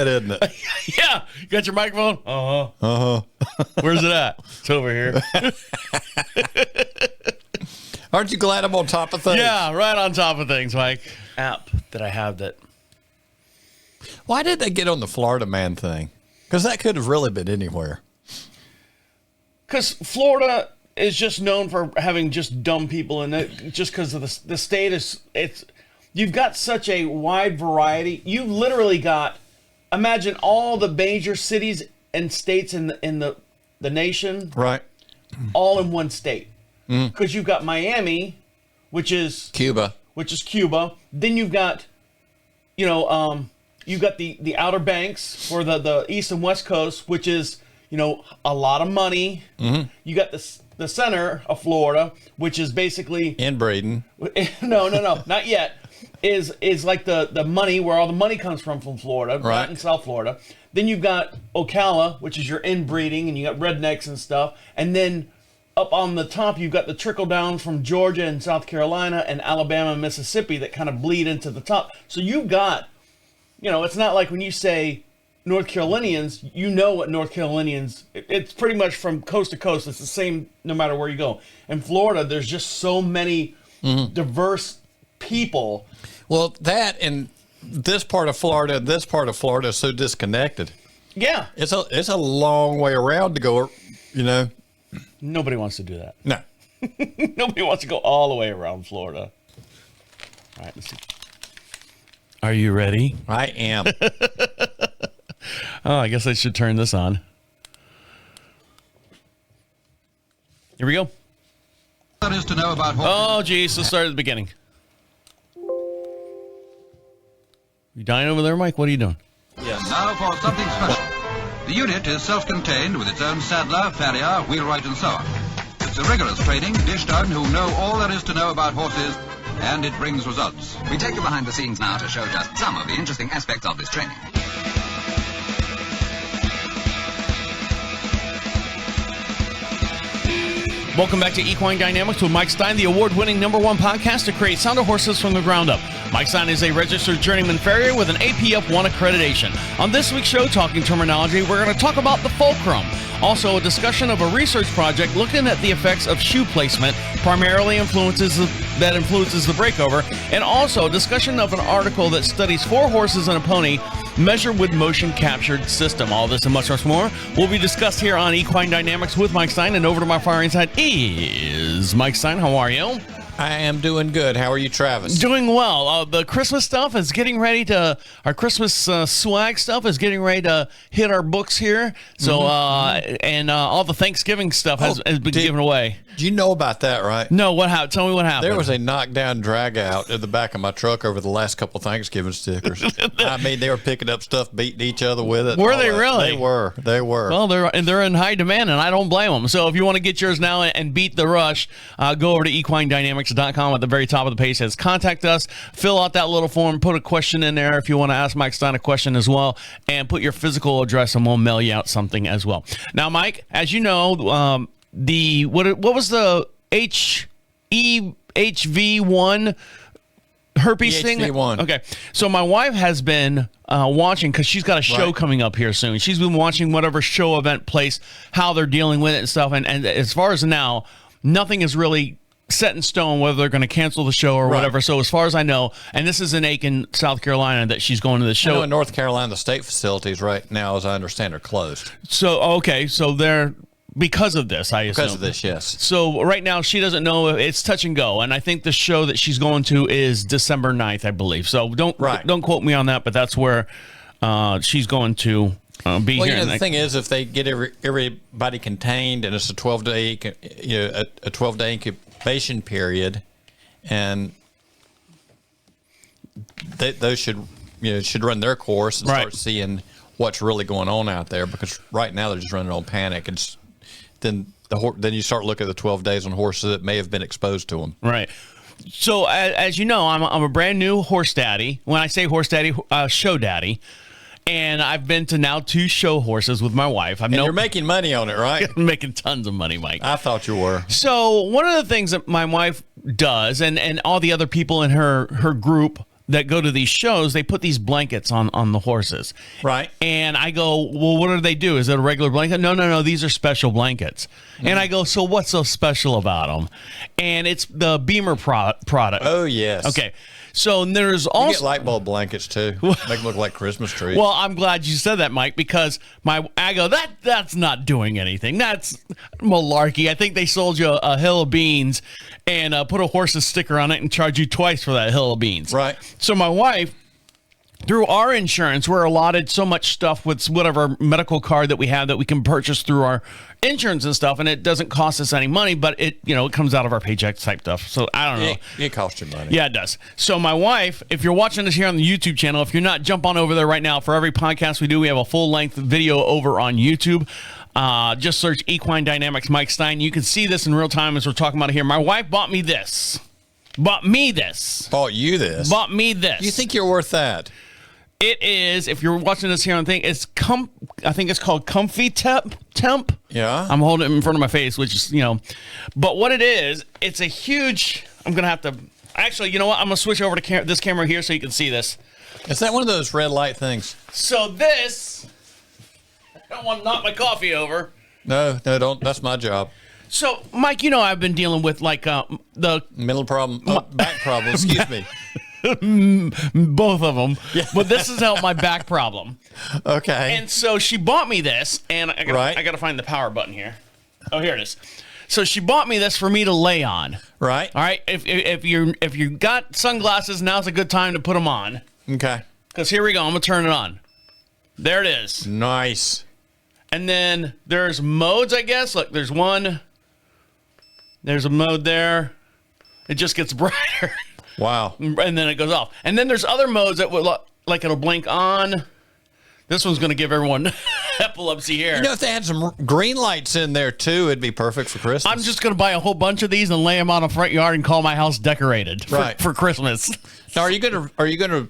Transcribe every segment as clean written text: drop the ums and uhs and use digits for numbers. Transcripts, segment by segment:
isn't it? Yeah. You got your microphone? Where's it at? It's over here. Aren't you glad I'm on top of things? Yeah, right on top of things, Mike. App that I have that. Why did they get on the Florida man thing? Because that could have really been anywhere. Because Florida is just known for having just dumb people in it, just because of the state is, you've got such a wide variety. You've literally got, imagine all the major cities and states in the nation. Right. All in one state. Because you've got Miami, which is Cuba. Then you've got, you've got the Outer Banks for the East and West Coast, which is, a lot of money. Mm-hmm. You got the center of Florida, which is basically inbreeding. No, not yet. Is like the money, where all the money comes from Florida, right, not in South Florida. Then you've got Ocala, which is your inbreeding, and you got rednecks and stuff. And then up on the top, you've got the trickle down from Georgia and South Carolina and Alabama and Mississippi that kind of bleed into the top. So you've got, it's not like when you say North Carolinians, what North Carolinians, it's pretty much from coast to coast. It's the same no matter where you go. In Florida, there's just so many diverse people. Well, that and this part of Florida is so disconnected. Yeah. It's a long way around to go, Nobody wants to do that. No. Nobody wants to go all the way around Florida. All right, let's see. Are you ready? I am. Oh, I guess I should turn this on. Here we go. There is to know about oh, geez. Let's start at the beginning. You dying over there, Mike? What are you doing? Yes. Now for something special. The unit is self-contained with its own saddler, farrier, wheelwright, and so on. It's a rigorous training dished out who know all there is to know about horses, and it brings results. We take you behind the scenes now to show just some of the interesting aspects of this training. Welcome back to Equine Dynamics with Mike Stine, the award-winning #1 podcast to create sounder horses from the ground up. Mike Stine is a registered journeyman farrier with an APF1 accreditation. On this week's show, Talking Terminology, we're going to talk about the Fulcrum. Also, a discussion of a research project looking at the effects of shoe placement, primarily influences the breakover, and also a discussion of an article that studies 4 horses and a pony measured with motion captured system. All this and much more will be discussed here on Equine Dynamics with Mike Stine. And over to my far inside is Mike Stine. How are you? I am doing good. How are you, Travis? Doing well. The Christmas stuff is getting ready to, our Christmas swag stuff is getting ready to hit our books here. So, and all the Thanksgiving stuff has been given away. Do you know about that, right? No, what happened? Tell me what happened. There was a knockdown drag out in the back of my truck over the last couple Thanksgiving stickers. I mean, they were picking up stuff, beating each other with it. Were they really? They were. Well, they're in high demand, and I don't blame them. So if you want to get yours now and beat the rush, go over to equinedynamics.com. At the very top of the page says contact us. Fill out that little form. Put a question in there if you want to ask Mike Stine a question as well, and put your physical address, and we'll mail you out something as well. Now, Mike, as you know, what was the HEHV1 herpes thing? HV1. Okay, so my wife has been watching, because she's got a show coming up here soon. She's been watching whatever show, event, place, how they're dealing with it and stuff. And as far as now, nothing is really set in stone whether they're going to cancel the show or whatever. So as far as I know, and this is in Aiken, South Carolina, that she's going to the show. I know in North Carolina, the state facilities right now, as I understand, are closed. So, okay, so they're... Because of this, I assume. Because of this, yes. So right now, she doesn't know. It's touch and go. And I think the show that she's going to is December 9th, I believe. So don't quote me on that, but that's where she's going to be here. The thing is, if they get everybody contained and it's a 12-day, a 12-day incubation period, and those should run their course and start seeing what's really going on out there, because right now they're just running on panic. And then you start looking at the 12 days on horses that may have been exposed to them. Right. So as you know, I'm a brand new horse daddy. When I say horse daddy, show daddy. And I've been to now 2 show horses with my wife. You're making money on it, right? I'm making tons of money, Mike. I thought you were. So one of the things that my wife does, and all the other people in her group that go to these shows, they put these blankets on the horses. Right. And I go, well, what do they do? Is it a regular blanket? No. These are special blankets. And I go, so what's so special about them? And it's the Beamer product. Oh, yes. Okay. So there's You also get light bulb blankets too. Make them look like Christmas trees. well, I'm glad you said that, Mike, because I go, that's not doing anything. That's malarkey. I think they sold you a hill of beans and put a horse's sticker on it and charge you twice for that hill of beans. Right. So my wife, through our insurance, we're allotted so much stuff with whatever medical card that we have that we can purchase through our insurance and stuff, and it doesn't cost us any money, but it comes out of our paycheck type stuff. So I don't know. It costs you money. Yeah, it does. So my wife, if you're watching this here on the YouTube channel, if you're not, jump on over there right now. For every podcast we do, we have a full-length video over on YouTube. Just search Equine Dynamics Mike Stine. You can see this in real time as we're talking about it here. My wife bought me this. Bought me this. Bought you this. Bought me this. You think you're worth that? It is, if you're watching this here on thing, I think it's called Comfy Temp. Yeah. I'm holding it in front of my face, which is, but what it is, it's a huge, I'm going to have to, actually, you know what? I'm going to switch over to this camera here so you can see this. Is that one of those red light things? So this, I don't want to knock my coffee over. No, don't. That's my job. So, Mike, I've been dealing with the Mental problem, back problem, excuse me. both of them, but this has helped my back problem. Okay. And so she bought me this, and I got to find the power button here. Oh, here it is. So she bought me this for me to lay on. Right. All right. If you got sunglasses, now's a good time to put them on. Okay. Because here we go. I'm gonna turn it on. There it is. Nice. And then there's modes, I guess. Look, there's one. There's a mode there. It just gets brighter. Wow. And then it goes off. And then there's other modes that will, like it'll blink on. This one's going to give everyone epilepsy here. If they had some green lights in there too, it'd be perfect for Christmas. I'm just going to buy a whole bunch of these and lay them on a front yard and call my house decorated for Christmas. Now, are you gonna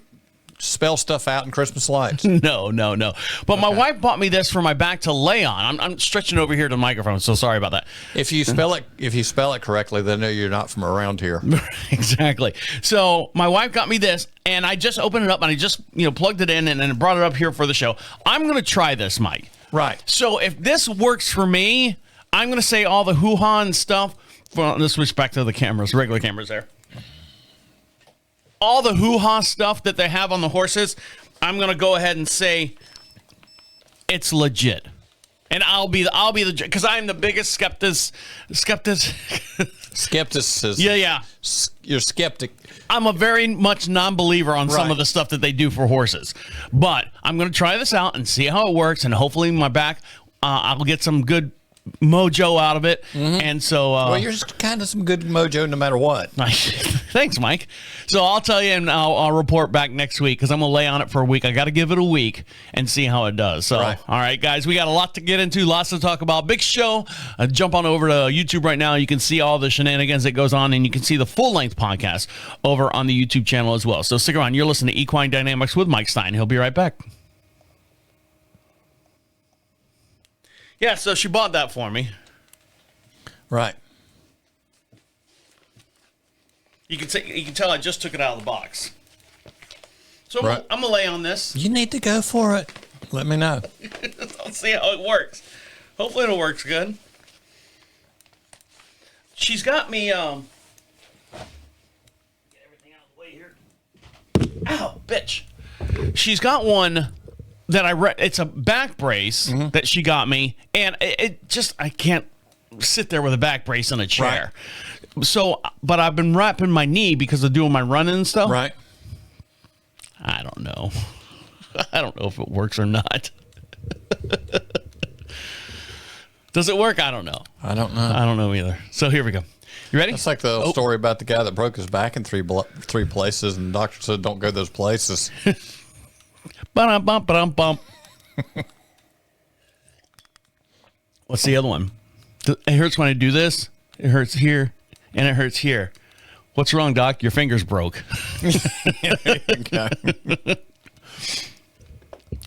spell stuff out in Christmas lights? No. But my wife bought me this for my back to lay on. I'm stretching over here to the microphone, so sorry about that. If you spell it correctly, they know you're not from around here. Exactly. So my wife got me this, and I just opened it up and I just plugged it in and brought it up here for the show. I'm going to try this, Mike. Right. So if this works for me, I'm going to say all the hoo-ha and stuff. Well, let's switch back to the cameras, regular cameras there. All the hoo-ha stuff that they have on the horses, I'm going to go ahead and say it's legit. And I'll be the, because I'm the biggest skepticism. Yeah. You're skeptic. I'm a very much non-believer on some of the stuff that they do for horses. But I'm going to try this out and see how it works. And hopefully my back, I'll get some good mojo out of it. Mm-hmm. And so well, you're just kind of some good mojo no matter what. Thanks, Mike. So I'll tell you, and I'll report back next week because I'm gonna lay on it for a week. I got to give it a week and see how it does. So all right, guys, we got a lot to get into, lots to talk about. Big show. Jump on over to YouTube right now. You can see all the shenanigans that goes on, and you can see the full-length podcast over on the YouTube channel as well. So stick around. You're listening to Equine Dynamics with Mike Stine. He'll be right back. Yeah, so she bought that for me. Right. You can tell I just took it out of the box. So I'm gonna lay on this. You need to go for it. Let me know. I'll see how it works. Hopefully it works good. She's got me get everything out of the way here. Ow, bitch. She's got one that it's a back brace that she got me, and it just, I can't sit there with a back brace in a chair. Right. So, but I've been wrapping my knee because of doing my running and stuff. Right. I don't know. I don't know if it works or not. Does it work? I don't know. I don't know. I don't know either. So here we go. You ready? It's like the story about the guy that broke his back in three places, and the doctor said, don't go those places. Ba-dum-bum. What's the other one? It hurts when I do this. It hurts here, and it hurts here. What's wrong, Doc? Your finger's broke.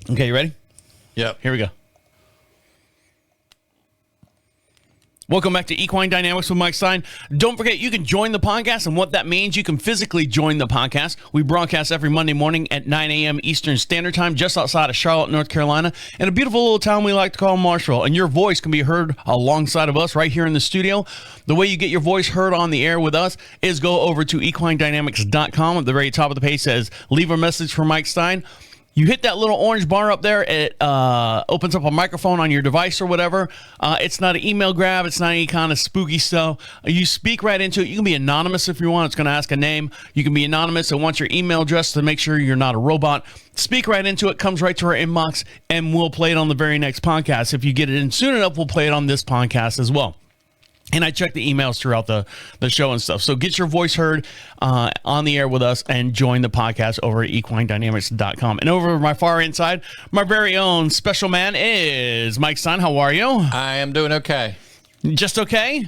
Okay, you ready? Yep. Here we go. Welcome back to Equine Dynamics with Mike Stine. Don't forget, you can join the podcast, and what that means, you can physically join the podcast. We broadcast every Monday morning at 9 a.m. Eastern Standard Time, just outside of Charlotte, North Carolina, in a beautiful little town we like to call Marshall. And your voice can be heard alongside of us right here in the studio. The way you get your voice heard on the air with us is go over to equinedynamics.com. At the very top of the page says, leave a message for Mike Stine. You hit that little orange bar up there. It opens up a microphone on your device or whatever. It's not an email grab. It's not any kind of spooky stuff. You speak right into it. You can be anonymous if you want. It's going to ask a name. You can be anonymous. It wants your email address to make sure you're not a robot. Speak right into it. Comes right to our inbox, and we'll play it on the very next podcast. If you get it in soon enough, we'll play it on this podcast as well. And I check the emails throughout the show and stuff. So get your voice heard on the air with us and join the podcast over at equinedynamics.com. And over my far inside, my very own special man is Mike Stine. How are you? I am doing okay. Just okay?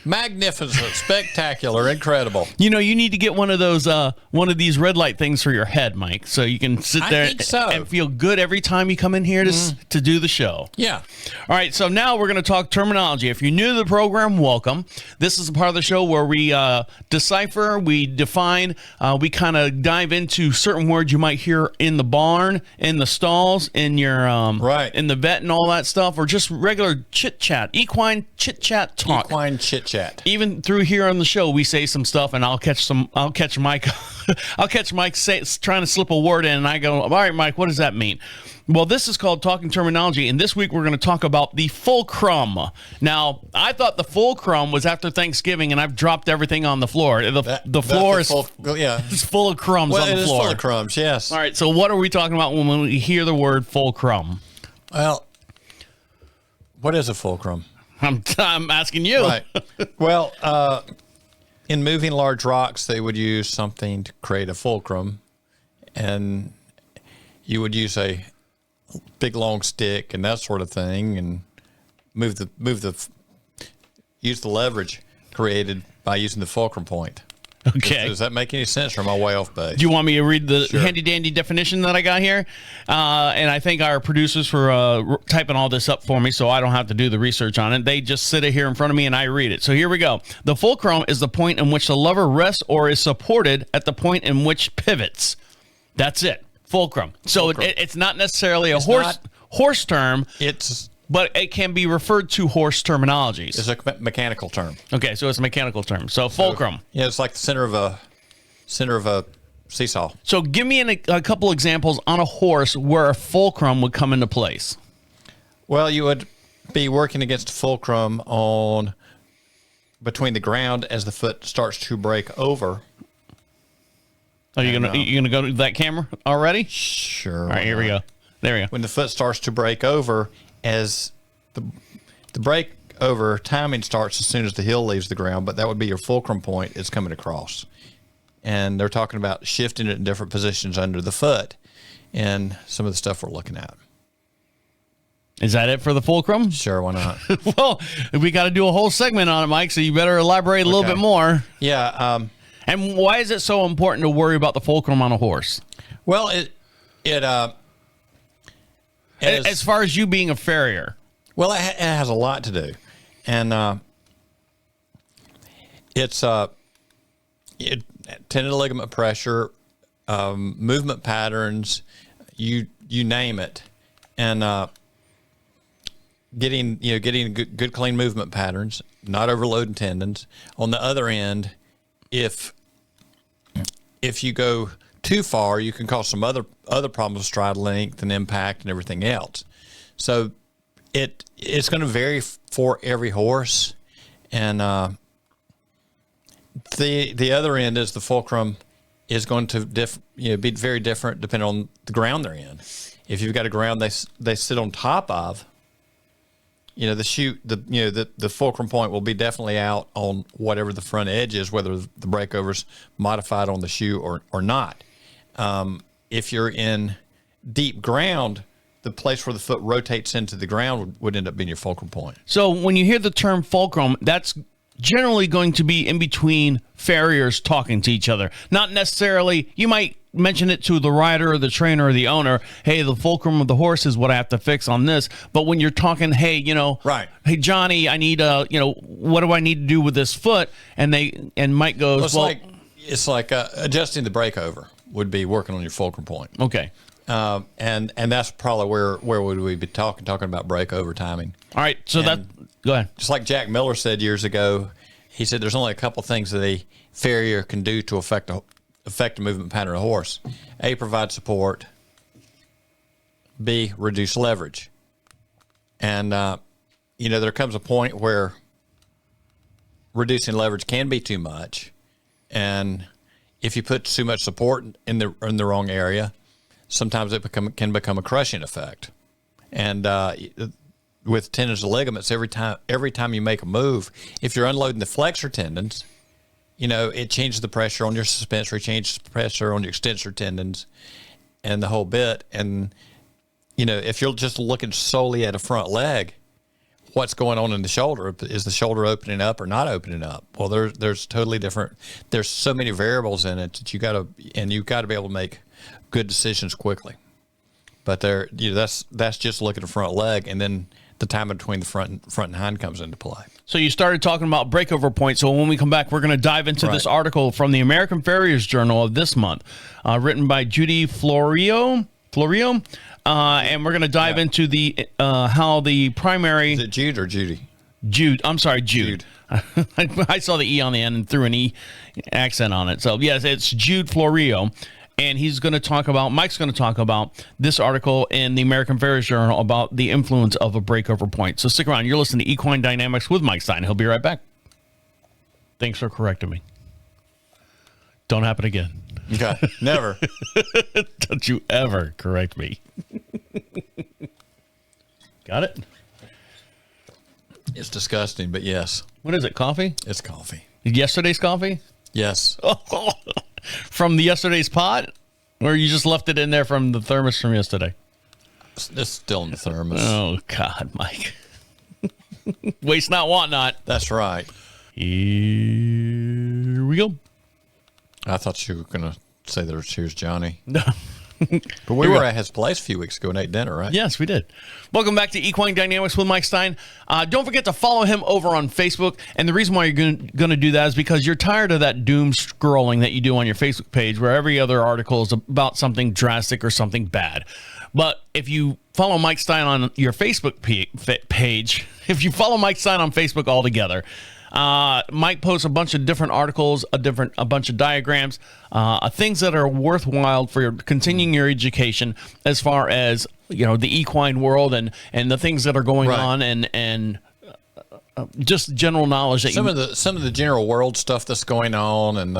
Magnificent, spectacular, incredible. You know, you need to get one of those, one of these red light things for your head, Mike, so you can sit there and feel good every time you come in here to do the show. Yeah. All right, so now we're going to talk terminology. If you're new to the program, welcome. This is a part of the show where we decipher, we define, we kind of dive into certain words you might hear in the barn, in the stalls, in your in the vet and all that stuff, or just regular chit-chat, equine chit-chat talk. Equine chit-chat. Even through here on the show, we say some stuff, and I'll catch Mike trying to slip a word in, and I go, all right, Mike, what does that mean? Well, this is called Talking Terminology, and this week we're going to talk about the Fulcrum. Now, I thought the Fulcrum was after Thanksgiving, and I've dropped everything on the floor. The floor is full of crumbs on the floor. It is full of crumbs, yes. All right, so what are we talking about when we hear the word Fulcrum? Well, what is a fulcrum? I'm asking you. Right. Well, in moving large rocks, they would use something to create a fulcrum, and you would use a big long stick and that sort of thing, and use the leverage created by using the fulcrum point. Okay. Does that make any sense, or am I way off base? Do you want me to read the handy-dandy definition that I got here? And I thank our producers for typing all this up for me so I don't have to do the research on it. They just sit it here in front of me and I read it. So here we go. The fulcrum is the point in which the lever rests or is supported at the point in which pivots. That's it. Fulcrum. So it's not necessarily a horse term. But it can be referred to horse terminologies. It's a mechanical term. Okay, so it's a mechanical term. So fulcrum. Yeah, it's like the center of a seesaw. So give me a couple examples on a horse where a fulcrum would come into place. Well, you would be working against a fulcrum between the ground as the foot starts to break over. Are you gonna go to that camera already? Sure. All right, here we go. There we go. When the foot starts to break over, as the break over timing starts as soon as the heel leaves the ground, but that would be your fulcrum point is coming across. And they're talking about shifting it in different positions under the foot and some of the stuff we're looking at. Is that it for the fulcrum? Sure, why not? Well, we got to do a whole segment on it, Mike, so you better elaborate a little bit more. Yeah. And why is it so important to worry about the fulcrum on a horse? Well, as far as you being a farrier. Well, it has a lot to do. And it's tendon ligament pressure, movement patterns, you name it. And getting good clean movement patterns, not overloading tendons. On the other end, if you go too far, you can cause some other problems with stride length and impact and everything else. So it's going to vary for every horse, and the other end is the fulcrum is going to be very different depending on the ground they're in. If you've got a ground they sit on top of, the fulcrum point will be definitely out on whatever the front edge is, whether the breakover's modified on the shoe or not. If you're in deep ground, the place where the foot rotates into the ground would end up being your fulcrum point. So when you hear the term fulcrum, that's generally going to be in between farriers talking to each other. Not necessarily, you might mention it to the rider or the trainer or the owner, hey, the fulcrum of the horse is what I have to fix on this. But when you're talking, hey, right, hey, Johnny, I need what do I need to do with this foot? And Mike goes, it's like adjusting the breakover would be working on your fulcrum point. Okay. And that's probably where would we be talking about breakover timing. All right, so go ahead. Just like Jack Miller said years ago, he said there's only a couple things that a farrier can do to affect the movement pattern of a horse. A, provide support. B, reduce leverage. And, there comes a point where reducing leverage can be too much. And if you put too much support in the wrong area, sometimes it can become a crushing effect. And with tendons and ligaments, every time you make a move, if you're unloading the flexor tendons, it changes the pressure on your suspensory, changes the pressure on your extensor tendons, and the whole bit. And if you're just looking solely at a front leg, what's going on in the shoulder? Is the shoulder opening up or not opening up? Well, there's totally different. There's so many variables in it that you got to be able to make good decisions quickly. But that's just looking at the front leg, and then the time between the front and hind comes into play. So you started talking about breakover points. So when we come back, we're going to dive into this article from the American Farriers Journal of this month, written by Judy Florio. And we're going to dive into the how the primary... Is it Jude or Judy? Jude. I'm sorry, Jude. I saw the E on the end and threw an E accent on it. So, yes, it's Jude Florio. And Mike's going to talk about this article in the American Farriers Journal about the influence of a breakover point. So stick around. You're listening to Equine Dynamics with Mike Stine. He'll be right back. Thanks for correcting me. Don't happen again. Okay. Never. Don't you ever correct me. Got it? It's disgusting, but yes. What is it, coffee? It's coffee. Yesterday's coffee? Yes. From yesterday's pot? Or you just left it in there from the thermos from yesterday? It's still in the thermos. Oh, God, Mike. Waste not, want not. That's right. Here we go. I thought you were going to say here's Johnny. No. But we were at his place a few weeks ago and ate dinner, right? Yes, we did. Welcome back to Equine Dynamics with Mike Stine. Don't forget to follow him over on Facebook. And the reason why you're going to do that is because you're tired of that doom scrolling that you do on your Facebook page where every other article is about something drastic or something bad. But if you follow Mike Stine on your Facebook page, if you follow Mike Stine on Facebook altogether, Mike posts a bunch of different articles, a bunch of diagrams, things that are worthwhile for continuing your education as far as the equine world and the things that are going on and just general knowledge that some of the general world stuff that's going on and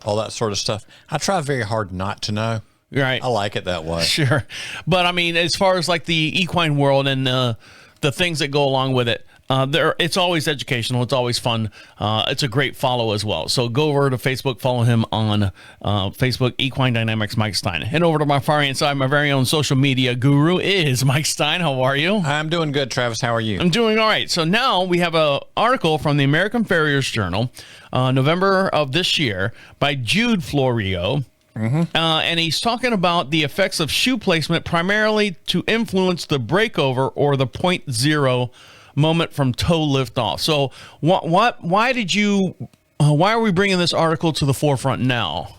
all that sort of stuff. I try very hard not to know. Right, I like it that way. Sure, but I mean, as far as like the equine world and the things that go along with it. It's always educational. It's always fun. It's a great follow as well. So go over to Facebook, follow him on Facebook, Equine Dynamics Mike Stine. Head over to my far right side, my very own social media guru is Mike Stine. How are you? I'm doing good, Travis. How are you? I'm doing all right. So now we have an article from the American Farriers Journal, November of this year, by Jude Florio. Mm-hmm. And he's talking about the effects of shoe placement primarily to influence the breakover or the 0.0 moment from toe lift off. So why are we bringing this article to the forefront now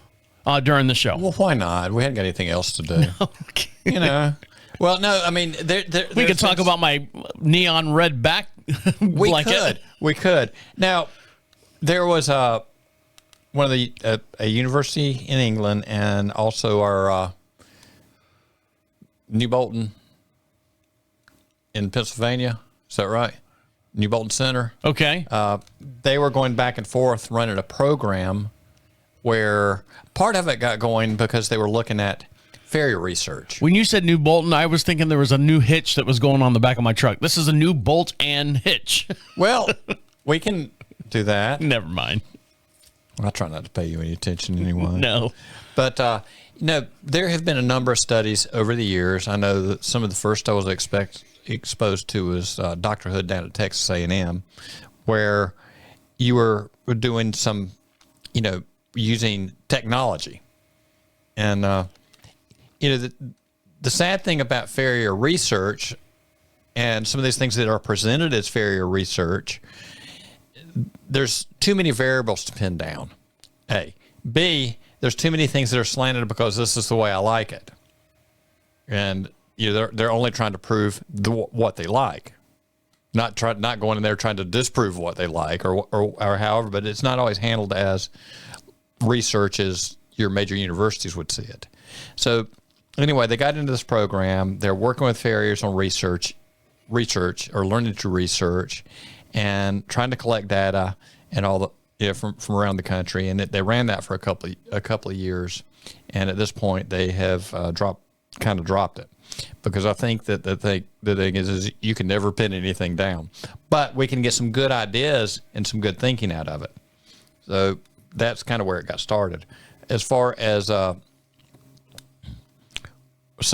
during the show? Well, why not? We hadn't got anything else to do. No, Well, no, I mean, we could talk about my neon red back blanket. We could. Now, there was one of the a university in England and also our New Bolton in Pennsylvania. Is that right? New Bolton Center. Okay. They were going back and forth running a program where part of it got going because they were looking at farrier research. When you said New Bolton, I was thinking there was a new hitch that was going on the back of my truck. This is a new bolt and hitch. Well, we can do that. Never mind. I'll try not to pay you any attention anyway. No. But, there have been a number of studies over the years. I know that some of the first I was exposed to was Dr. Hood down at Texas A&M, where you were doing some, using technology. And, the sad thing about Farrier research and some of these things that are presented as Farrier research, there's too many variables to pin down. A. B, there's too many things that are slanted because this is the way I like it. And they're only trying to prove what they like. Not going in there trying to disprove what they like or however, but it's not always handled as research as your major universities would see it. So anyway, they got into this program. They're working with farriers on research or learning to research and trying to collect data and all the from around the country. And they ran that for a couple of years. And at this point, they have dropped it, because I think that the thing is you can never pin anything down, but we can get some good ideas and some good thinking out of it. So that's kind of where it got started. As far as some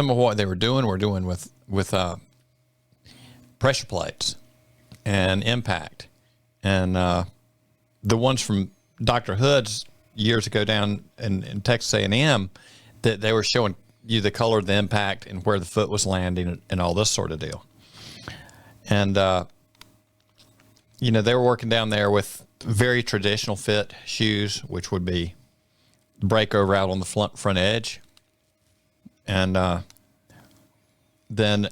of what they were doing with pressure plates and impact, and the ones from Dr. Hood's years ago down in Texas A&M, that they were showing you the color of the impact and where the foot was landing and all this sort of deal. And they were working down there with very traditional fit shoes, which would be breakover out on the front edge. And then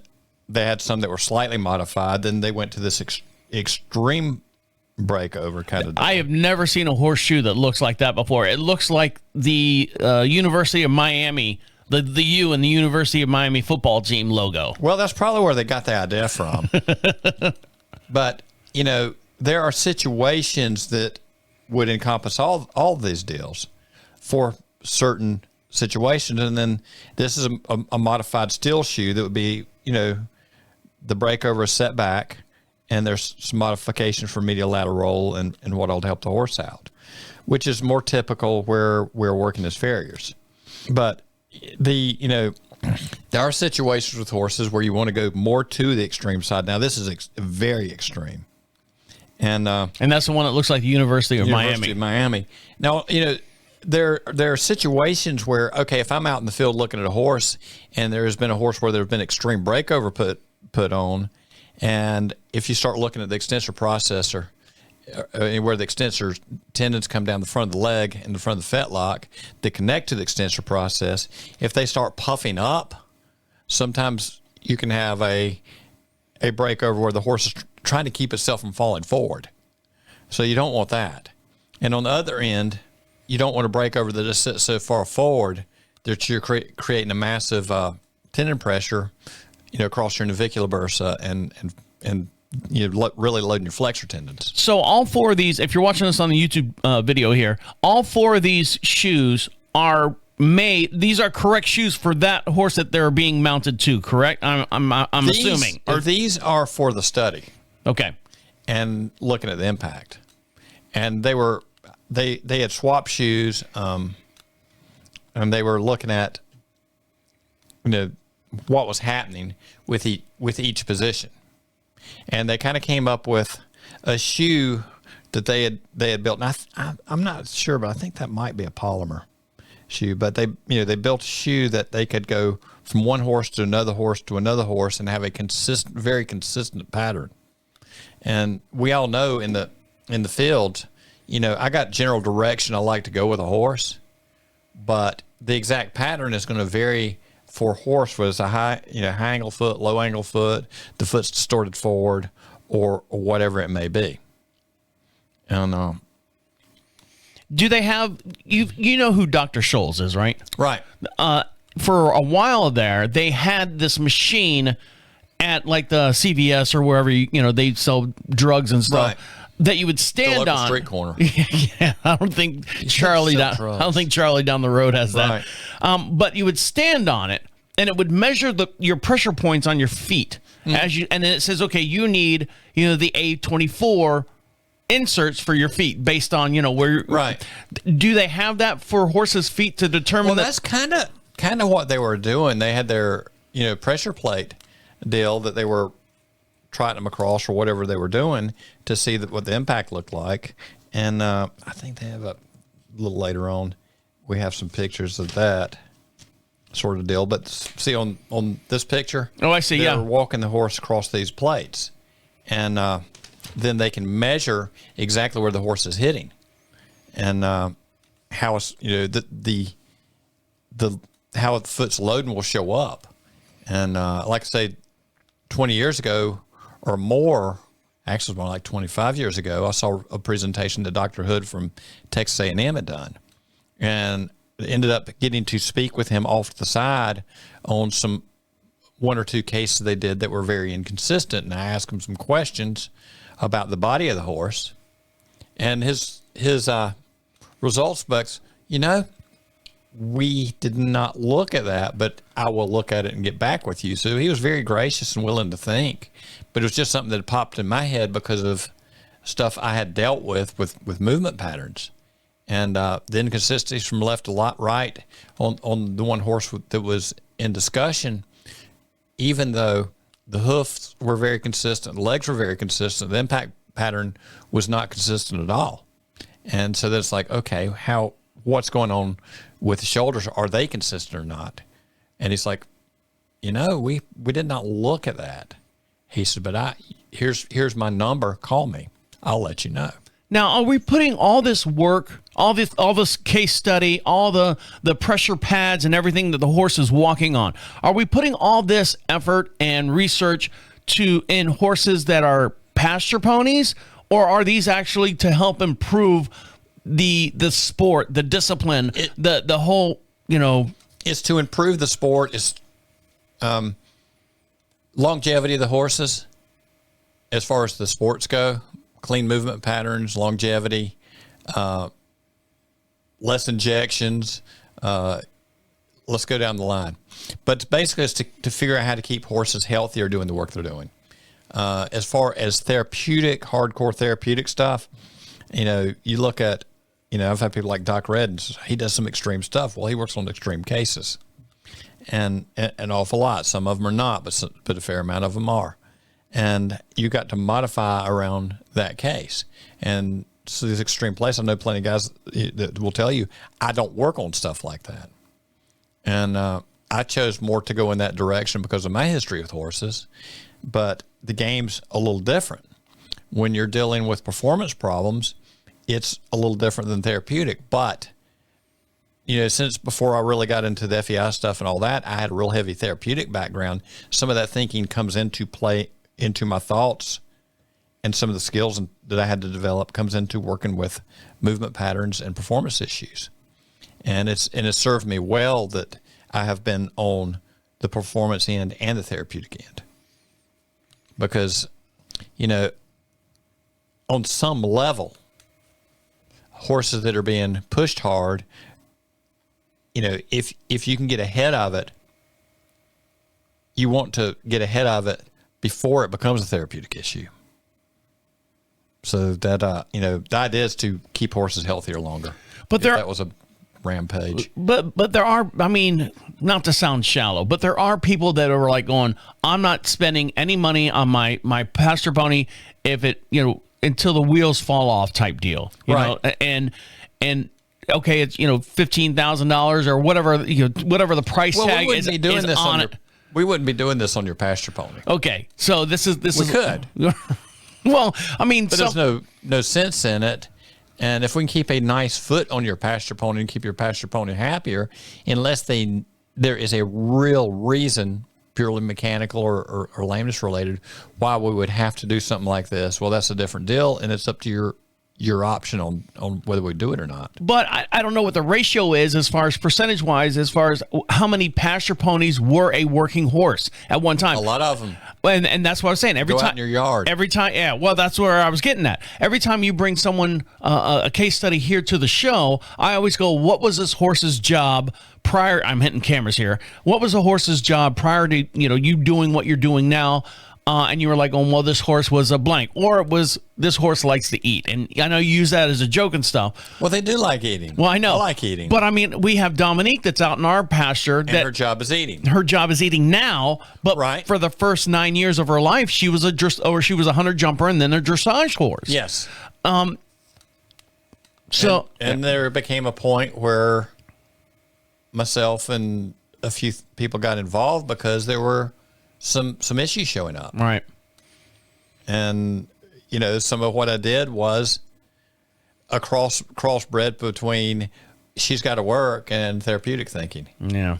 they had some that were slightly modified. Then they went to this extreme breakover kind of deal. I have never seen a horseshoe that looks like that before. It looks like the University of Miami, the U in the University of Miami football team logo. Well, that's probably where they got the idea from. But, there are situations that would encompass all these deals for certain situations. And then this is a modified steel shoe that would be, the breakover is set back, and there's some modifications for medial lateral roll and what'll help the horse out, which is more typical where we're working as farriers. But there are situations with horses where you want to go more to the extreme side. Now, this is very extreme. And that's the one that looks like the University of Miami. Now, there are situations where, okay, if I'm out in the field looking at a horse and there's been a horse where there's been extreme breakover put on, and if you start looking at the extensor processor, where the extensor tendons come down the front of the leg and the front of the fetlock that connect to the extensor process, if they start puffing up, sometimes you can have a breakover where the horse is trying to keep itself from falling forward. So you don't want that. And on the other end, you don't want a breakover that just sits so far forward that you're creating a massive tendon pressure, across your navicular bursa and really loading your flexor tendons. So all four of these, if you're watching this on the YouTube video here, all four of these shoes are made. These are correct shoes for that horse that they're being mounted to. Correct? I'm assuming. Or these are for the study. Okay. And looking at the impact, and they had swapped shoes, and they were looking at what was happening with each position, and they kind of came up with a shoe that they had built. And I'm not sure, but I think that might be a polymer shoe. But they built a shoe that they could go from one horse to another horse to another horse and have a very consistent pattern. And we all know in the field, I got general direction I like to go with a horse, but the exact pattern is going to vary for a horse, whether it's a high angle foot, low angle foot, the foot's distorted forward, or whatever it may be. And do they have you know who Dr. Scholl's is, right? Right. For a while there, they had this machine at like the CVS or wherever they sell drugs and stuff. Right. That you would stand the local on. street corner. Yeah, I don't think Charlie down the road has that. Right. But you would stand on it, and it would measure your pressure points on your feet and then it says, okay, you need the A24 inserts for your feet based on where. Right. Do they have that for horses' feet to determine? Well, that's kind of what they were doing. They had their pressure plate deal that they were trotting them across or whatever they were doing to see what the impact looked like. And I think they have a little later on, we have some pictures of that sort of deal. But see on this picture? Oh, I see, they're yeah. walking the horse across these plates. And then they can measure exactly where the horse is hitting. And how it's, how the foot's loading will show up. And like I say, 20 years ago or more, actually more like 25 years ago, I saw a presentation that Dr. Hood from Texas A&M had done, and ended up getting to speak with him off to the side on one or two cases they did that were very inconsistent. And I asked him some questions about the body of the horse, and his results books, we did not look at that, but I will look at it and get back with you. So he was very gracious and willing to think, but it was just something that popped in my head because of stuff I had dealt with movement patterns. And the inconsistencies from left to right on the one horse that was in discussion, even though the hoofs were very consistent, the legs were very consistent, the impact pattern was not consistent at all. And so that's like, okay, what's going on with the shoulders? Are they consistent or not? And he's like, we did not look at that. He said, but here's my number. Call me. I'll let you know. Now, are we putting all this work, all this case study, all the pressure pads and everything that the horse is walking on? Are we putting all this effort and research in horses that are pasture ponies, or are these actually to help improve the sport, the discipline, the whole, It's to improve the sport. It's longevity of the horses as far as the sports go, clean movement patterns, longevity, less injections. Let's go down the line. But basically it's to figure out how to keep horses healthier doing the work they're doing. As far as hardcore therapeutic stuff, you look at, I've had people like Doc Red, he does some extreme stuff. Well, he works on extreme cases, and an awful lot. Some of them are not, but a fair amount of them are. And you got to modify around that case. And so these extreme places, I know plenty of guys that will tell you, I don't work on stuff like that. And I chose more to go in that direction because of my history with horses. But the game's a little different. When you're dealing with performance problems, it's a little different than therapeutic. But, since before I really got into the FEI stuff and all that, I had a real heavy therapeutic background. Some of that thinking comes into play into my thoughts, and some of the skills that I had to develop comes into working with movement patterns and performance issues. And it's served me well that I have been on the performance end and the therapeutic end. Because, on some level, horses that are being pushed hard, if you can get ahead of it, you want to get ahead of it before it becomes a therapeutic issue. So that, the idea is to keep horses healthier longer. But that was a rampage. But there are, not to sound shallow, but there are people that are like going, I'm not spending any money on my pasture pony if it, until the wheels fall off type deal. You know? And okay, it's, $15,000 or whatever, whatever the price tag is on it. We wouldn't be doing this on your pasture pony. Okay, so this is we could. Well, but there's no sense in it. And if we can keep a nice foot on your pasture pony and keep your pasture pony happier, unless there is a real reason, purely mechanical or lameness related, why we would have to do something like this, well, that's a different deal, and it's up to your option on whether we do it or not. But I don't know what the ratio is as far as percentage-wise, as far as how many pasture ponies were a working horse at one time. A lot of them. And that's what I was saying. Every Go time out in your yard. Every time, yeah. Well, that's where I was getting at. Every time you bring someone a case study here to the show, I always go, "What was this horse's job prior?" I'm hitting cameras here. What was the horse's job prior to you doing what you're doing now? And you were like, "Oh, well, this horse was a blank," or it was this horse likes to eat. And I know you use that as a joke and stuff. Well, they do like eating. Well, I know. I like eating. But we have Dominique that's out in our pasture. And her job is eating. Her job is eating now. But for the first 9 years of her life, she was a 100 jumper and then a dressage horse. Yes. So and there became a point where myself and a few people got involved because there were some issues showing up. Right. And, you know, some of what I did was a crossbred between she's got to work and therapeutic thinking. Yeah.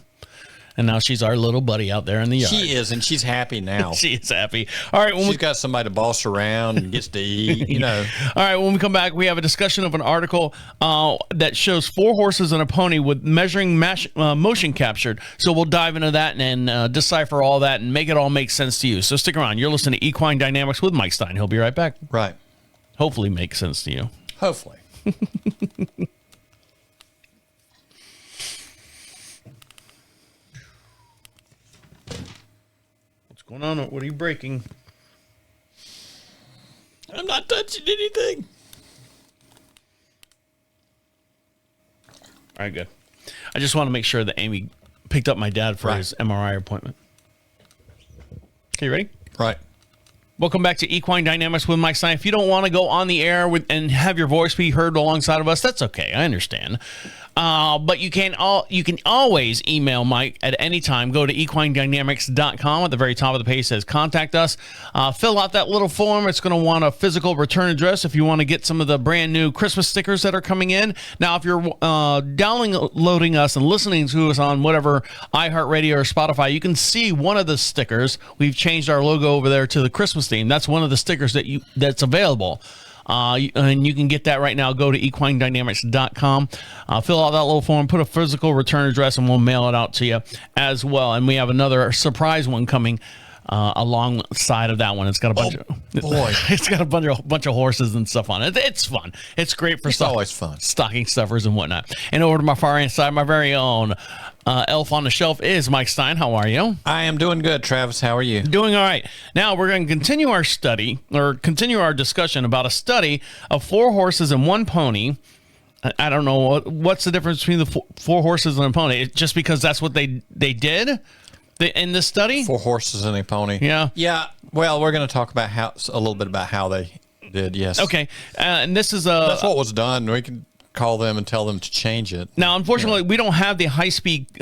And now she's our little buddy out there in the yard. She is, and she's happy now. She is happy. All right. She's got somebody to boss around and gets to eat, you know. All right. When we come back, we have a discussion of an article that shows 4 horses and a pony with measuring motion captured. So we'll dive into that and decipher all that and make it all make sense to you. So stick around. You're listening to Equine Dynamics with Mike Stine. He'll be right back. Right. Hopefully make sense to you. Hopefully. What's going on? What are you breaking? I'm not touching anything. All right, good. I just want to make sure that Amy picked up my dad for his MRI appointment. Okay, you ready? Right. Welcome back to Equine Dynamics with Mike Stine. If you don't want to go on the air and have your voice be heard alongside of us, that's okay. I understand. But you can always email Mike at any time. Go to equinedynamics.com. At the very top of the page says contact us. Fill out that little form. It's going to want a physical return address if you want to get some of the brand new Christmas stickers that are coming in. Now, if you're downloading us and listening to us on whatever iHeartRadio or Spotify, you can see one of the stickers. We've changed our logo over there to the Christmas theme. That's one of the stickers that's available. And you can get that right now. Go to equinedynamics.com. Fill out that little form, put a physical return address, and we'll mail it out to you as well. And we have another surprise one coming alongside of that one. It's got a bunch it's got a bunch of horses and stuff on it. It's fun. It's great for always fun. Stocking stuffers and whatnot. And over to my far end side, my very own elf on the shelf is Mike Stine. How are you? I am doing good, Travis. How are you? Doing all right. Now we're going to continue our discussion about a study of 4 horses and 1 pony. I don't know what's the difference between the 4 horses and a pony. Just because that's what they did in this study. 4 horses and a pony. Yeah. Yeah. Well, we're going to talk about a little bit about how they did. Yes. Okay. And this is that's what was done. We can call them and tell them to change it. Now, unfortunately, we don't have the high-speed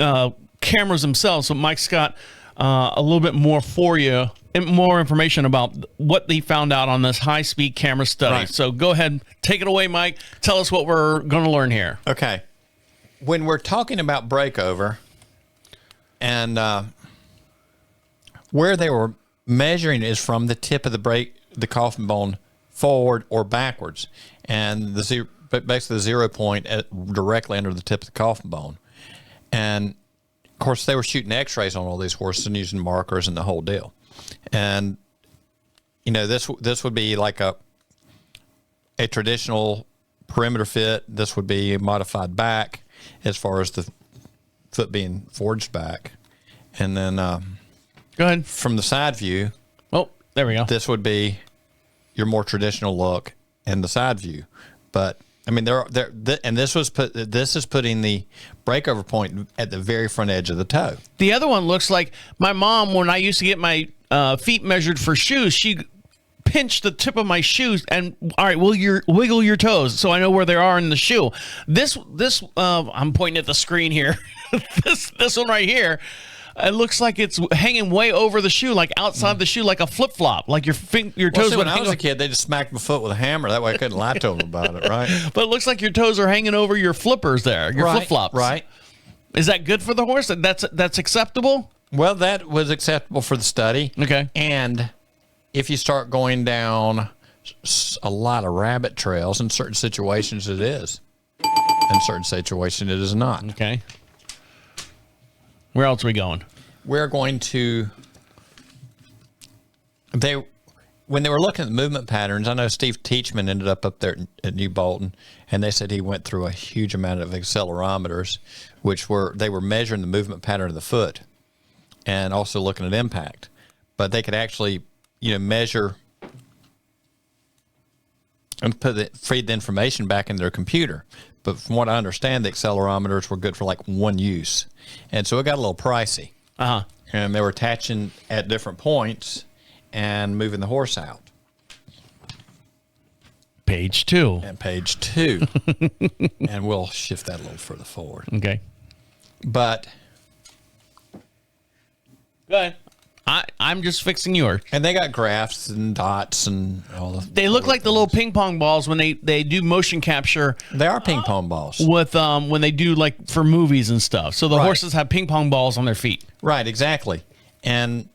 cameras themselves, so Mike's got a little bit more for you, and more information about what they found out on this high-speed camera study. Right. So go ahead, take it away, Mike. Tell us what we're going to learn here. Okay. When we're talking about breakover and where they were measuring is from the tip of the coffin bone forward or backwards, and basically the 0 point directly under the tip of the coffin bone. And of course they were shooting x-rays on all these horses and using markers and the whole deal. And you know, this would be like a traditional perimeter fit. This would be a modified back as far as the foot being forged back. And then go ahead. From the side view, oh, there we go. This would be your more traditional look and the side view. But I mean, this is putting the breakover point at the very front edge of the toe. The other one looks like my mom, when I used to get my feet measured for shoes, she pinched the tip of my shoes and, all right, wiggle your toes so I know where they are in the shoe. This I'm pointing at the screen here. this one right here. It looks like it's hanging way over the shoe, like outside the shoe, like a flip-flop, like your toes. When I was a kid, they just smacked my foot with a hammer. That way I couldn't lie to them about it, right? But it looks like your toes are hanging over your flippers there, your flip-flops. Right. Is that good for the horse? That's acceptable? Well, that was acceptable for the study. Okay. And if you start going down a lot of rabbit trails, in certain situations it is. In certain situations it is not. Okay. Where else are we going? We're going to... When they were looking at the movement patterns, I know Steve Teachman ended up there at New Bolton, and they said he went through a huge amount of accelerometers, they were measuring the movement pattern of the foot and also looking at impact. But they could actually, measure and feed the information back in their computer. But from what I understand, the accelerometers were good for like one use. And so it got a little pricey. Uh-huh. And they were attaching at different points and moving the horse out. page 2. And page 2. And we'll shift that a little further forward. Okay. But Go ahead. I'm just fixing yours. and they got graphs and dots and all the. They look like the little ping pong balls when they do motion capture They are ping pong balls. with when they do like for movies and stuff. So the Right. horses have ping pong balls on their feet. Right, exactly. And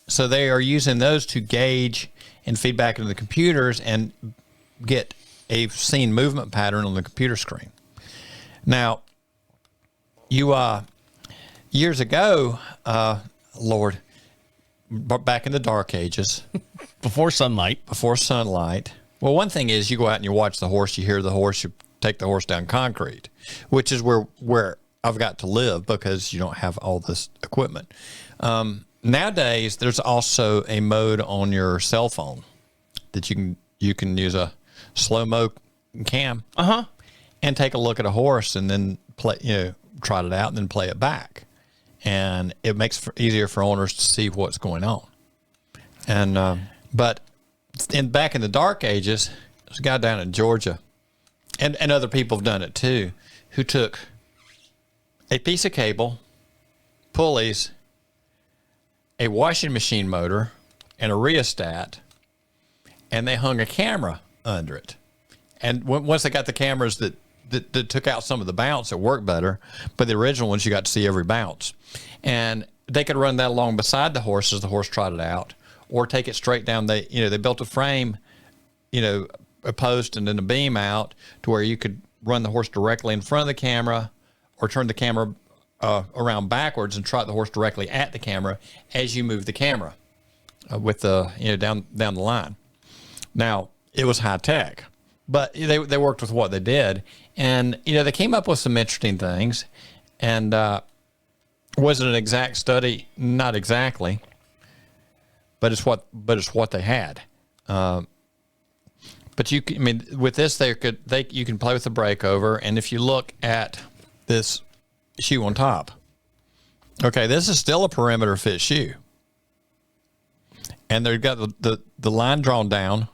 so they are using those to gauge and feed back into the computers and get a scene movement pattern on the computer screen. Now, you years ago, Lord, back in the dark ages, Before sunlight. before sunlight. Well, one thing is you go out and you watch the horse, you hear the horse, you take the horse down concrete, which is where I've got to live because you don't have all this equipment. Nowadays, there's also a mode on your cell phone that you can use a slow-mo cam and take a look at a horse and then trot it out and then play it back. And it makes it easier for owners to see what's going on. And but back in the dark ages, there's a guy down in Georgia, and other people have done it too, who took a piece of cable, pulleys, a washing machine motor, and a rheostat, and they hung a camera under it. And once they got the cameras that took out some of the bounce, it worked better. But the original ones, you got to see every bounce. And they could run that along beside the horse as the horse trotted out, or take it straight down. They built a frame, a post and then a beam out to where you could run the horse directly in front of the camera, or turn the camera around backwards and trot the horse directly at the camera as you move the camera with the down the line. Now, it was high tech, but they worked with what they did, and they came up with some interesting things. And was it an exact study? Not exactly, but it's what they had. But with this, you can play with the breakover, and if you look at this shoe on top, okay, this is still a perimeter fit shoe, and they've got the line drawn down.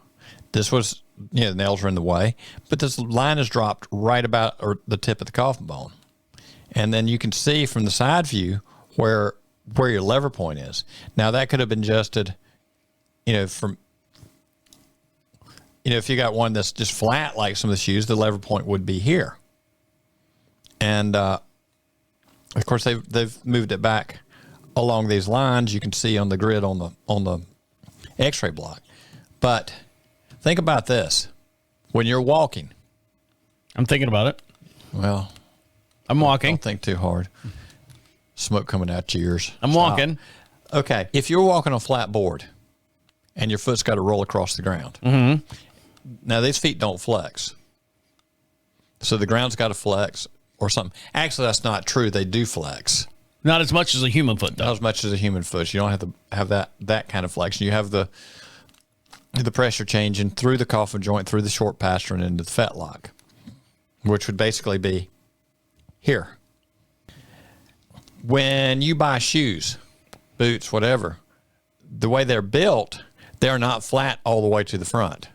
This was, the nails are in the way, but this line is dropped right about the tip of the coffin bone. And then you can see from the side view where your lever point is. Now, that could have been adjusted, from, if you got one that's just flat like some of the shoes, the lever point would be here. And, of course, they've moved it back along these lines you can see on the grid on the X-ray block. But think about this. When you're walking. I'm thinking about it. Well, I'm walking. Don't think too hard. Smoke coming out your ears. I'm walking. Okay. If you're walking on a flat board and your foot's got to roll across the ground. Now, these feet don't flex. So the ground's got to flex or something. Actually, that's not true. They do flex. Not as much as a human foot does. Not as much as a human foot. You don't have to have that kind of flexion. You have the pressure changing through the coffin joint, through the short pastern, into the fetlock, which would basically be here. When you buy shoes, boots, whatever, the way they're built, they're not flat all the way to the front.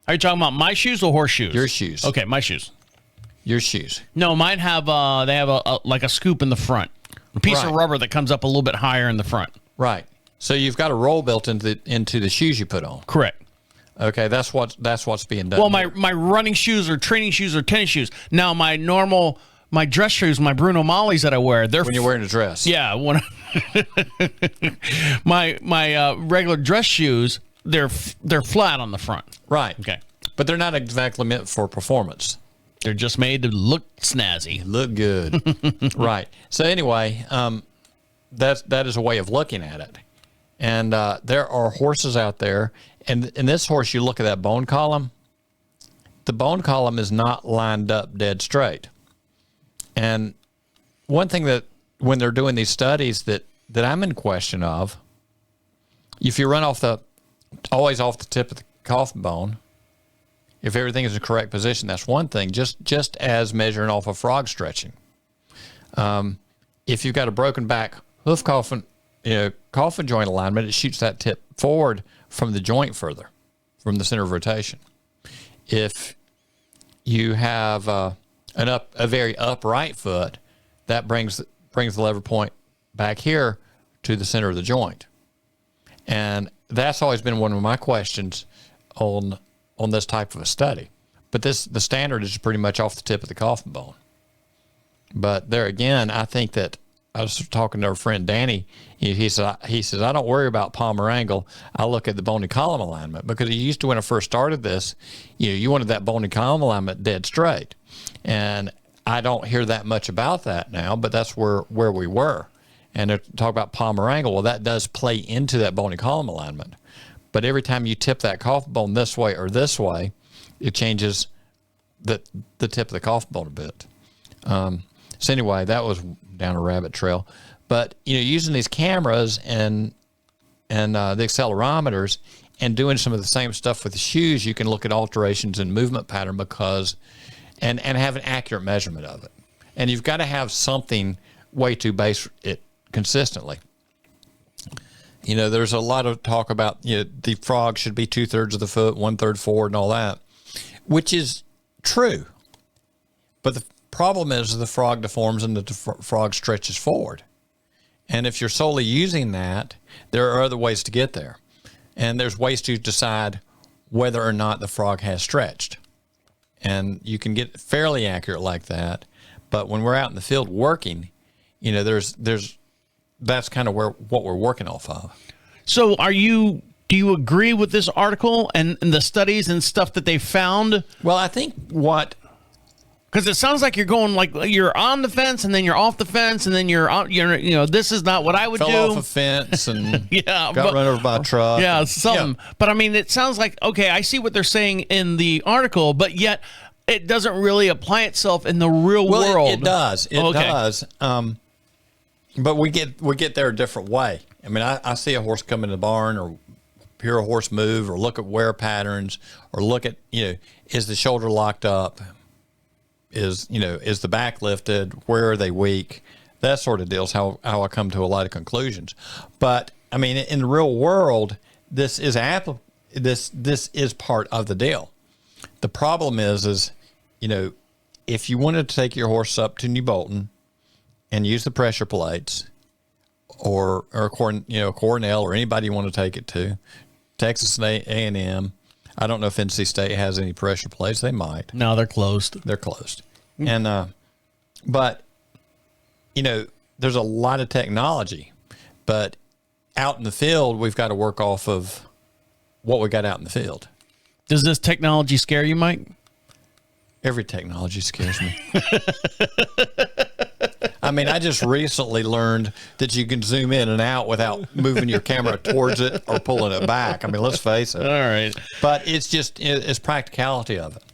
Are you talking about my shoes or horse shoes? Your shoes. Okay, my shoes. Your shoes. No, mine have they have like a scoop in the front, a piece of rubber that comes up a little bit higher in the front. Right. So you've got a roll built into the shoes you put on. Correct. Okay, that's what's being done. Well, my running shoes or training shoes or tennis shoes. Now my dress shoes, my Bruno Mollies that I wear, they're when you're wearing a dress. Yeah, when my regular dress shoes, they're flat on the front. Right. Okay. But they're not exactly meant for performance. They're just made to look snazzy. Look good. Right. So anyway, that is a way of looking at it. And there are horses out there, and in this horse, you look at that bone column. The bone column is not lined up dead straight. And one thing that when they're doing these studies that I'm in question of, if you run always off the tip of the coffin bone, if everything is in the correct position, that's one thing, just as measuring off a frog stretching. If you've got a broken back hoof coffin joint alignment, it shoots that tip forward from the joint further, from the center of rotation. If you have a very upright foot, that brings the lever point back here to the center of the joint. And that's always been one of my questions on this type of a study. But the standard is pretty much off the tip of the coffin bone. But there again, I think that I was talking to our friend Danny. He says I don't worry about palmar angle. I look at the bony column alignment, because he used to, when I first started this, you wanted that bony column alignment dead straight, and I don't hear that much about that now. But that's where we were, and they're talking about palmar angle. Well, that does play into that bony column alignment, but every time you tip that coffin bone this way or this way, it changes the tip of the coffin bone a bit. So anyway, that was down a rabbit trail. But using these cameras and the accelerometers and doing some of the same stuff with the shoes, you can look at alterations in movement pattern and have an accurate measurement of it. And you've got to have something way to base it consistently. There's a lot of talk about the frog should be 2/3 of the foot, 1/3 forward, and all that, which is true. But the problem is the frog deforms and the frog stretches forward. And if you're solely using that, there are other ways to get there. And there's ways to decide whether or not the frog has stretched. And you can get fairly accurate like that. But when we're out in the field working, that's kind of what we're working off of. So do you agree with this article and the studies and stuff that they found? Well, I think because it sounds like you're going like you're on the fence and then you're off the fence and then this is not what I would do. Fell off a fence and got run over by a truck. Yeah, something. Yeah. But I mean, it sounds like, okay, I see what they're saying in the article, but yet it doesn't really apply itself in the real world. It does. It does. But we get there a different way. I mean, I see a horse come in the barn or hear a horse move or look at wear patterns or look at, is the shoulder locked up? Is the back lifted? Where are they weak? That sort of deal is how I come to a lot of conclusions. But I mean, in the real world, this is part of the deal. The problem is if you wanted to take your horse up to New Bolton and use the pressure plates, or Cornell, or anybody you want to take it to, Texas A&M. I don't know if NC State has any pressure plates. They might. No, they're closed. They're closed. And but there's a lot of technology, but out in the field, we've got to work off of what we got out in the field. Does this technology scare you, Mike? Every technology scares me. I mean, I just recently learned that you can zoom in and out without moving your camera towards it or pulling it back. I mean, let's face it. All right. But it's practicality of it.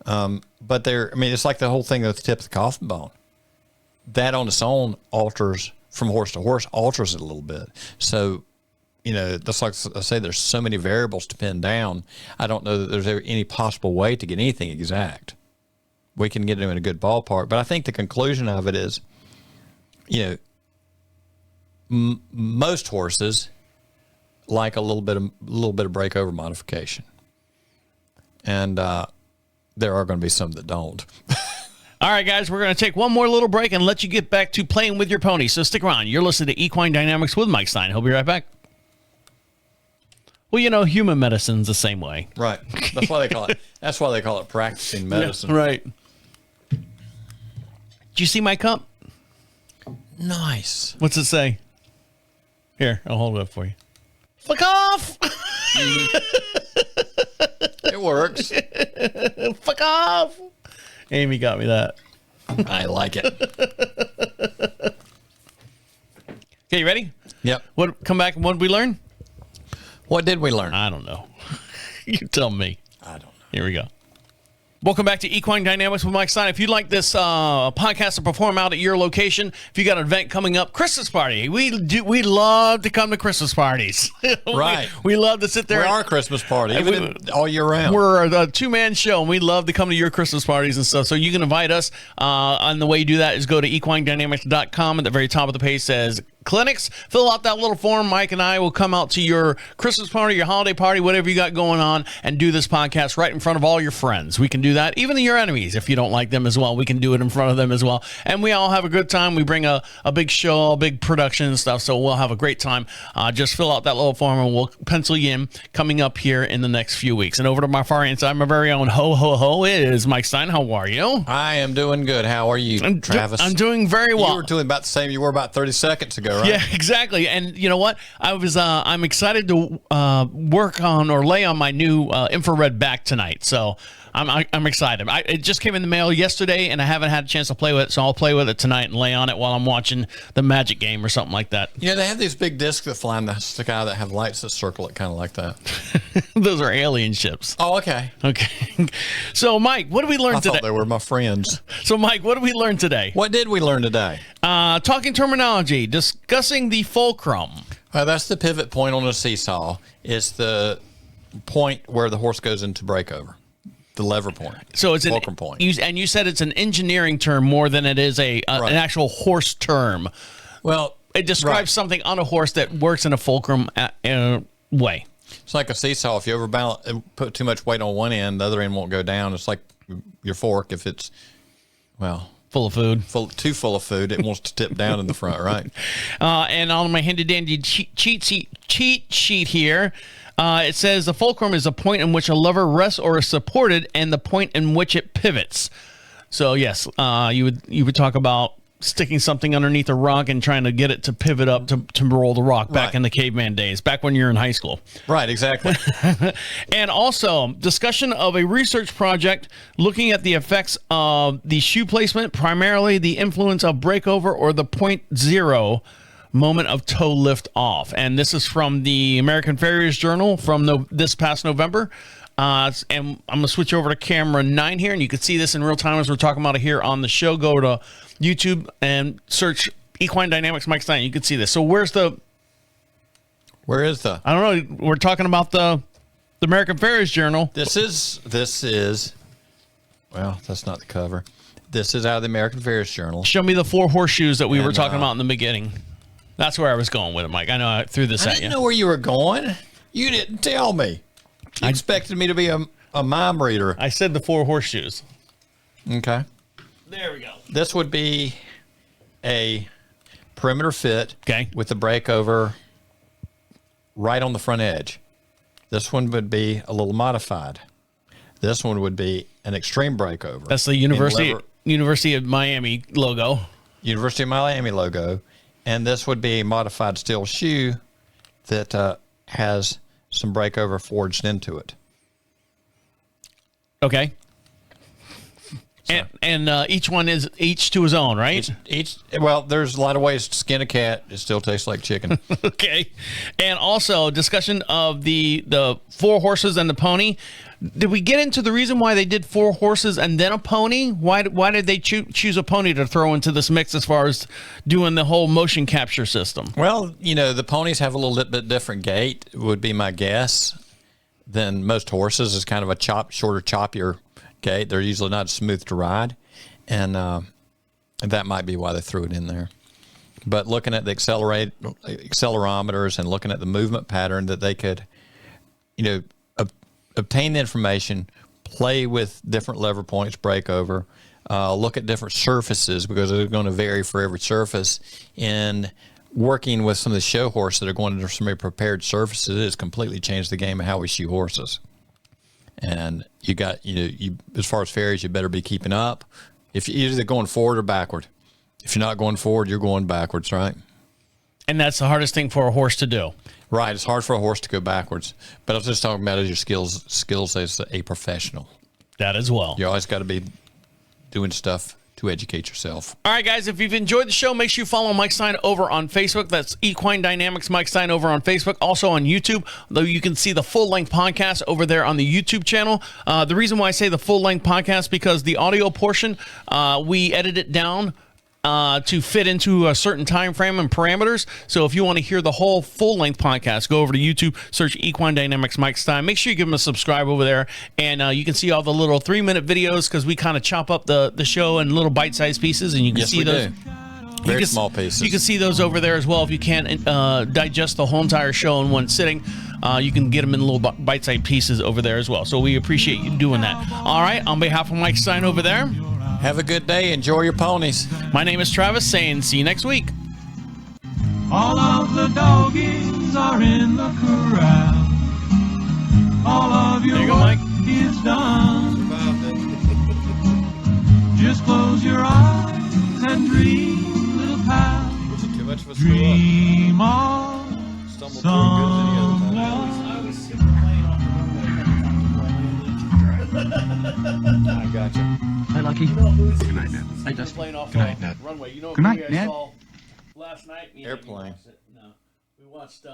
But it's like the whole thing with the tip of the coffin bone. That on its own alters from horse to horse, alters it a little bit. So, that's like I say, there's so many variables to pin down. I don't know that there's ever any possible way to get anything exact. We can get them in a good ballpark, but I think the conclusion of it is, most horses like a little bit of breakover modification, and there are going to be some that don't. All right, guys, we're going to take one more little break and let you get back to playing with your pony. So stick around. You're listening to Equine Dynamics with Mike Stine. He'll be right back. Well, human medicine's the same way. Right. That's why they call it. That's why they call it practicing medicine. Yeah, right. Did you see my cup? Nice. What's it say? Here, I'll hold it up for you. Fuck off! It works. Fuck off! Amy got me that. I like it. Okay, you ready? Yep. Come back and what did we learn? What did we learn? I don't know. You tell me. I don't know. Here we go. Welcome back to Equine Dynamics with Mike Stine. If you'd like this podcast to perform out at your location, if you got an event coming up, Christmas party, we love to come to Christmas parties. Right. We love to sit there. We're our Christmas party, all year round. We're a two-man show, and we love to come to your Christmas parties and stuff. So you can invite us. And the way you do that is go to equinedynamics.com. At the very top of the page says clinics. Fill out that little form. Mike and I will come out to your Christmas party, your holiday party, whatever you got going on, and do this podcast right in front of all your friends. We can do that. Even your enemies, if you don't like them as well, we can do it in front of them as well. And we all have a good time. We bring a big show, a big production and stuff, so we'll have a great time. Just fill out that little form, and we'll pencil you in coming up here in the next few weeks. And over to my far inside, my very own ho, ho, ho, is Mike Stine. How are you? I am doing good. How are you, Travis? I'm doing very well. You were doing about the same you were about 30 seconds ago, right? Yeah, exactly. And you know what? I'm excited to work on or lay on my new infrared back tonight. So I'm excited. It just came in the mail yesterday, and I haven't had a chance to play with it, so I'll play with it tonight and lay on it while I'm watching the Magic game or something like that. You know, they have these big discs that fly in the sky that have lights that circle it kind of like that. Those are alien ships. Oh, okay. Okay. So, Mike, what did we learn today? I thought they were my friends. So, Mike, what did we learn today? What did we learn today? Talking terminology, discussing the fulcrum. That's the pivot point on a seesaw. It's the point where the horse goes into breakover. The lever point. So it's fulcrum point. You said it's an engineering term more than it is an actual horse term. Well, it describes something on a horse that works in a fulcrum way. It's like a seesaw. If you overbalance, put too much weight on one end, the other end won't go down. It's like your fork. If it's, full of food. Too full of food, it wants to tip down in the front, right? And on my handy-dandy cheat sheet here, it says the fulcrum is a point in which a lever rests or is supported, and the point in which it pivots. So yes, you would talk about sticking something underneath a rock and trying to get it to pivot up to roll the rock back in the caveman days, back when you're in high school. Right, exactly. And also discussion of a research project looking at the effects of the shoe placement, primarily the influence of breakover or the 0.0 moment of toe lift off. And this is from the American Farriers Journal from this past November. And I'm going to switch over to camera 9 here, and you can see this in real time as we're talking about it here on the show. Go to YouTube and search Equine Dynamics Mike Stine. You can see this. So where is the... I don't know. We're talking about the American Farriers Journal. This is... Well, that's not the cover. This is out of the American Farriers Journal. Show me the 4 horseshoes that we were talking about in the beginning. That's where I was going with it, Mike. I know I threw this at you. I didn't know where you were going. You didn't tell me. You expected me to be a mime reader. I said the 4 horseshoes. Okay. There we go. This would be a perimeter fit with the breakover right on the front edge. This one would be a little modified. This one would be an extreme breakover. That's the University of Miami logo. University of Miami logo. And this would be a modified steel shoe that has some breakover forged into it. Okay. So. And each one is each to his own, right? Well, there's a lot of ways to skin a cat. It still tastes like chicken. Okay. And also discussion of the 4 horses and the pony. Did we get into the reason why they did 4 horses and then a pony? Why did they choose a pony to throw into this mix as far as doing the whole motion capture system? Well, the ponies have a little bit different gait, would be my guess, than most horses. It's kind of a shorter, choppier gait. They're usually not smooth to ride, and that might be why they threw it in there. But looking at the accelerometers and looking at the movement pattern that they could, obtain the information, play with different lever points, breakover, look at different surfaces because they're going to vary for every surface. In working with some of the show horses that are going into some prepared surfaces, it has completely changed the game of how we shoe horses. And you got, as far as farriers, you better be keeping up. If you're either going forward or backward. If you're not going forward, you're going backwards, right? And that's the hardest thing for a horse to do. Right. It's hard for a horse to go backwards. But I was just talking about as your skills as a professional. That as well. You always got to be doing stuff to educate yourself. All right, guys, if you've enjoyed the show, make sure you follow Mike Stine over on Facebook. That's Equine Dynamics Mike Stine over on Facebook. Also on YouTube, though you can see the full-length podcast over there on the YouTube channel. The reason why I say the full-length podcast because the audio portion, we edit it down to fit into a certain time frame and parameters. So if you want to hear the whole full-length podcast, go over to YouTube, search Equine Dynamics Mike Stine. Make sure you give them a subscribe over there, and you can see all the little 3-minute videos because we kind of chop up the show in little bite-sized pieces, and you can see those. Very small pieces. You can see those over there as well. If you can't digest the whole entire show in one sitting, you can get them in little bite-sized pieces over there as well. So we appreciate you doing that. All right, on behalf of Mike Stine over there, have a good day. Enjoy your ponies. My name is Travis, saying see you next week. All of the doggies are in the corral. All of your work is done. Just close your eyes and dream, little pal. Too much of a dream on someone else. I got you. Hi, Lucky. Good night, Ned. Hi, Dusty. Playing off Good night, Ned. Runway. You know Good night, I Ned. saw last night? Airplane. No, we watched